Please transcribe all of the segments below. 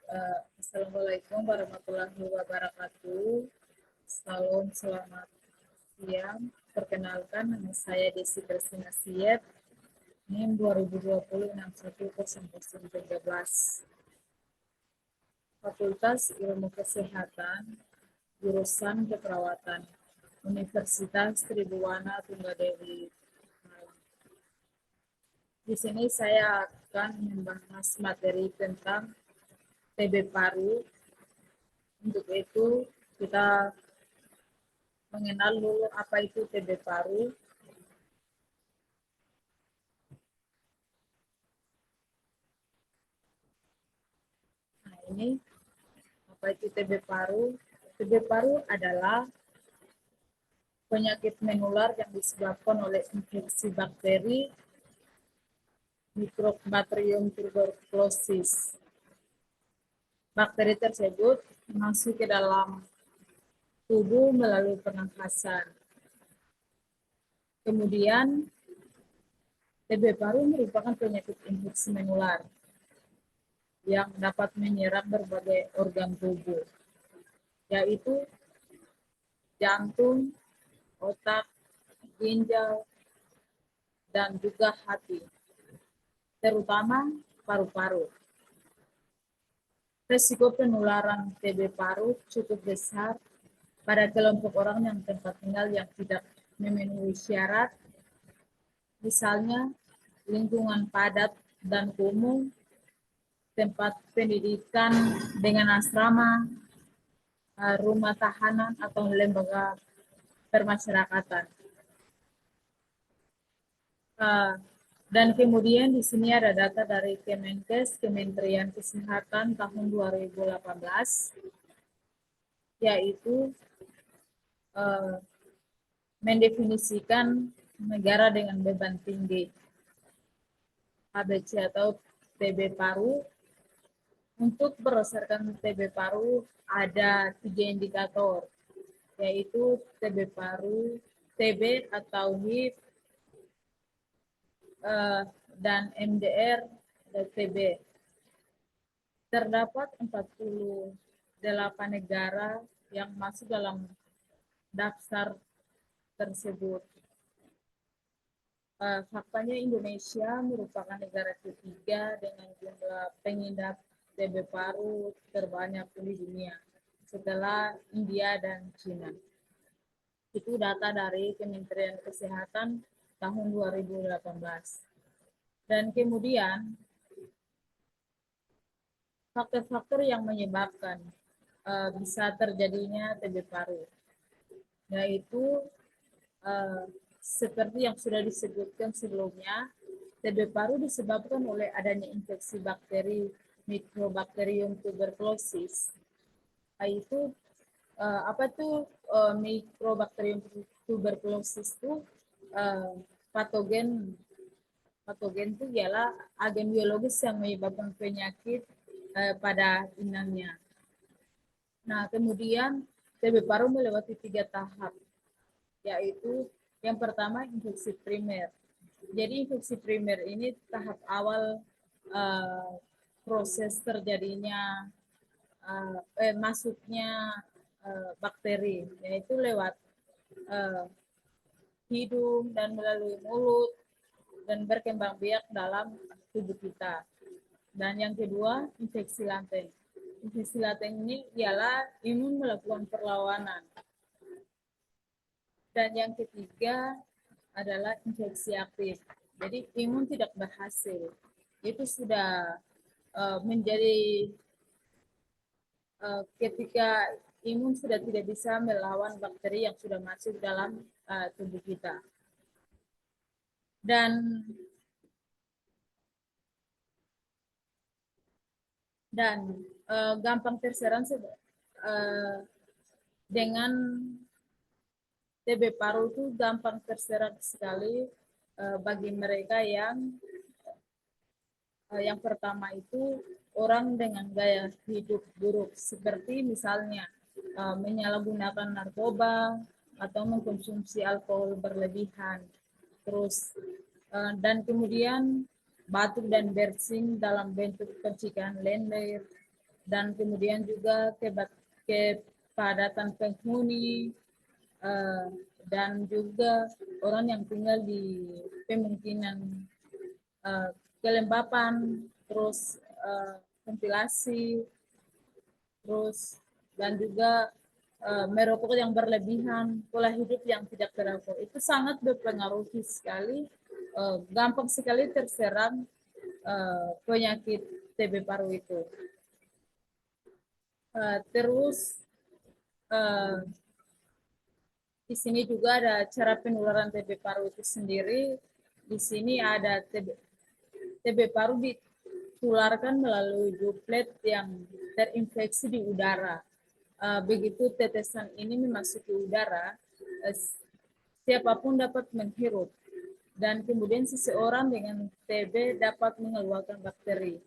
Assalamualaikum warahmatullahi wabarakatuh. Salam, selamat siang. Perkenalkan, nama saya Desi Kristina Siet, NIM 2020610013. Fakultas Ilmu Kesehatan, Jurusan Keperawatan, Universitas Tribhuwana Tunggadewi. Di sini saya akan membahas materi tentang TB paru. Untuk itu kita mengenal dulu apa itu TB paru. Nah, ini apa itu TB paru? TB paru adalah penyakit menular yang disebabkan oleh infeksi bakteri Mycobacterium tuberculosis. Bakteri tersebut masuk ke dalam tubuh melalui pernafasan. Kemudian TB paru merupakan penyakit infeksi menular yang dapat menyerang berbagai organ tubuh, yaitu jantung, otak, ginjal, dan juga hati, terutama paru-paru. Risiko penularan TB paru cukup besar pada kelompok orang yang tempat tinggal yang tidak memenuhi syarat, misalnya lingkungan padat dan kumuh, tempat pendidikan dengan asrama, rumah tahanan, atau lembaga permasyarakatan. Dan kemudian di sini ada data dari Kemenkes, Kementerian Kesehatan tahun 2018, yaitu mendefinisikan negara dengan beban tinggi ABC atau TB paru. Untuk berdasarkan TB paru ada 3 indikator, yaitu TB paru, TB atau HIV, dan MDR dan TB. Terdapat 48 negara yang masuk dalam daftar tersebut. Faktanya Indonesia merupakan negara ketiga dengan jumlah pengidap TB paru terbanyak di dunia setelah India dan China. Itu data dari Kementerian Kesehatan tahun 2018. Dan kemudian faktor-faktor yang menyebabkan bisa terjadinya TB paru, yaitu seperti yang sudah disebutkan sebelumnya, TB paru disebabkan oleh adanya infeksi bakteri Mycobacterium tuberculosis. Itu apa tuh Mycobacterium tuberculosis itu patogen itu ialah agen biologis yang menyebabkan penyakit pada inangnya. Nah, kemudian TB paru melewati 3 tahap, yaitu yang pertama infeksi primer. Jadi infeksi primer ini tahap awal proses terjadinya masuknya bakteri, yaitu lewat hidung dan melalui mulut dan berkembang biak dalam tubuh kita. Dan yang kedua, infeksi laten. Infeksi laten ini ialah imun melakukan perlawanan. Dan yang ketiga adalah infeksi aktif. Jadi imun tidak berhasil. Itu sudah menjadi ketika imun sudah tidak bisa melawan bakteri yang sudah masuk dalam tubuh kita. Dan gampang terserang dengan TB paru itu gampang terserang sekali bagi mereka yang pertama itu orang dengan gaya hidup buruk, seperti misalnya menyalahgunakan narkoba atau mengkonsumsi alkohol berlebihan, terus dan kemudian batuk dan bersin dalam bentuk percikan lendir, dan kemudian juga kepadatan penghuni, dan juga orang yang tinggal di pemukiman, kelembapan, terus ventilasi, terus dan juga merokok yang berlebihan, pola hidup yang tidak teratur, itu sangat berpengaruh sekali, gampang sekali terserang penyakit TB paru itu. Terus di sini juga ada cara penularan TB paru itu sendiri. Di sini ada TB paru ditularkan melalui droplet yang terinfeksi di udara. Begitu tetesan ini memasuki udara, siapapun dapat menghirup. Dan kemudian seseorang dengan TB dapat mengeluarkan bakteri.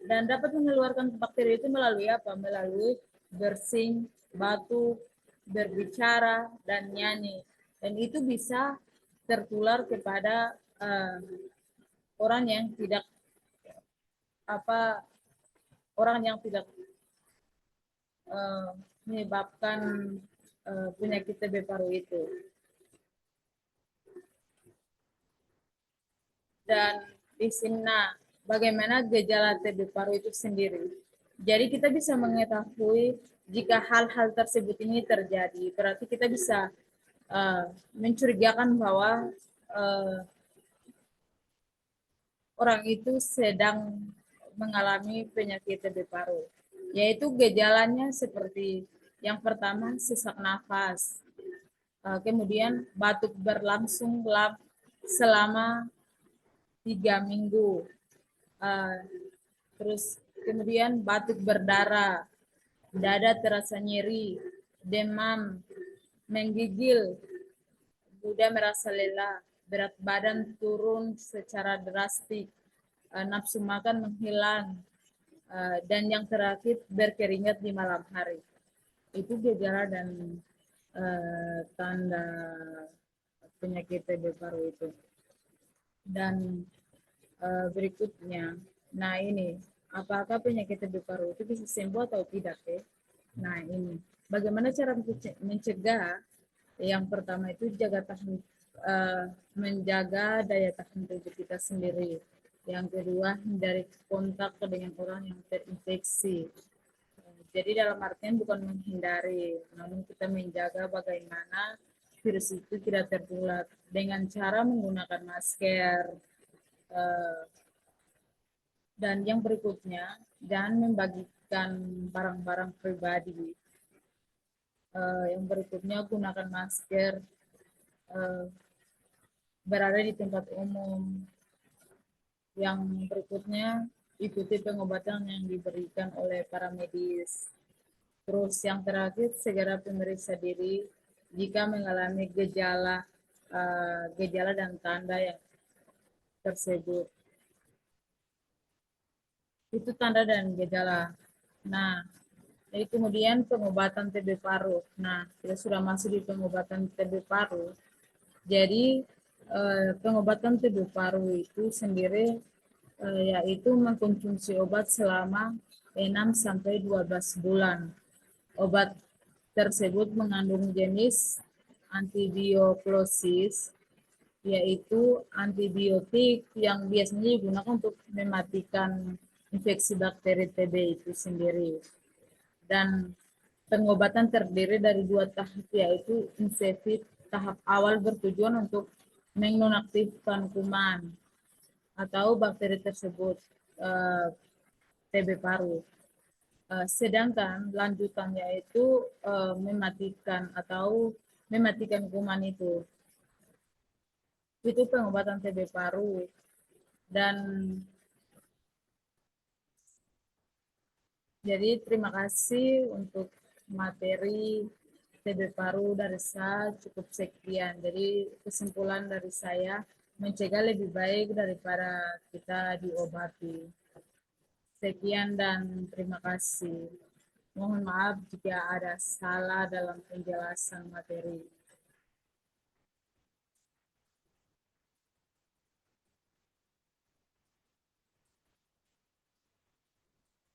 Dan dapat mengeluarkan bakteri itu melalui apa? Melalui bersin, batuk, berbicara, dan nyanyi. Dan itu bisa tertular kepada orang yang tidak menyebabkan penyakit TB paru itu. Dan di sini, bagaimana gejala TB paru itu sendiri. Jadi kita bisa mengetahui jika hal-hal tersebut ini terjadi, berarti kita bisa mencurigakan bahwa orang itu sedang mengalami penyakit TB paru. Yaitu gejalanya seperti yang pertama sesak nafas, kemudian batuk berlangsung selama 3 minggu, terus kemudian batuk berdarah, dada terasa nyeri, demam, menggigil, mudah merasa lelah, berat badan turun secara drastis, nafsu makan menghilang, dan yang terakhir berkeringat di malam hari. Itu gejala dan tanda penyakit TB paru itu. Dan berikutnya, ini apakah penyakit TB paru itu bisa sembuh atau tidak? Nah, ini bagaimana cara mencegah? Yang pertama itu menjaga daya tahan tubuh kita sendiri. Yang kedua, hindari kontak dengan orang yang terinfeksi. Jadi dalam artian bukan menghindari, namun kita menjaga bagaimana virus itu tidak tertular dengan cara menggunakan masker. Dan yang berikutnya, jangan membagikan barang-barang pribadi. Yang berikutnya, gunakan masker berada di tempat umum. Yang berikutnya, ikuti pengobatan yang diberikan oleh para medis. Terus yang terakhir, segera pemeriksa diri jika mengalami gejala dan tanda yang tersebut. Itu tanda dan gejala. Nah, jadi kemudian pengobatan TB paru. Nah, kita sudah masuk di pengobatan TB paru. Jadi pengobatan TB paru itu sendiri yaitu mengkonsumsi obat selama 6-12 bulan. Obat tersebut mengandung jenis antibioklosis, yaitu antibiotik yang biasanya digunakan untuk mematikan infeksi bakteri TB itu sendiri. Dan pengobatan terdiri dari 2 tahap, yaitu insefit. Tahap awal bertujuan untuk menonaktifkan kuman atau bakteri tersebut, TB paru. Sedangkan lanjutannya itu mematikan kuman itu. Itu pengobatan TB paru. Dan jadi terima kasih untuk materi TB paru dari saya, cukup sekian. Jadi kesimpulan dari saya, mencegah lebih baik daripada kita diobati. Sekian dan terima kasih. Mohon maaf jika ada salah dalam penjelasan materi.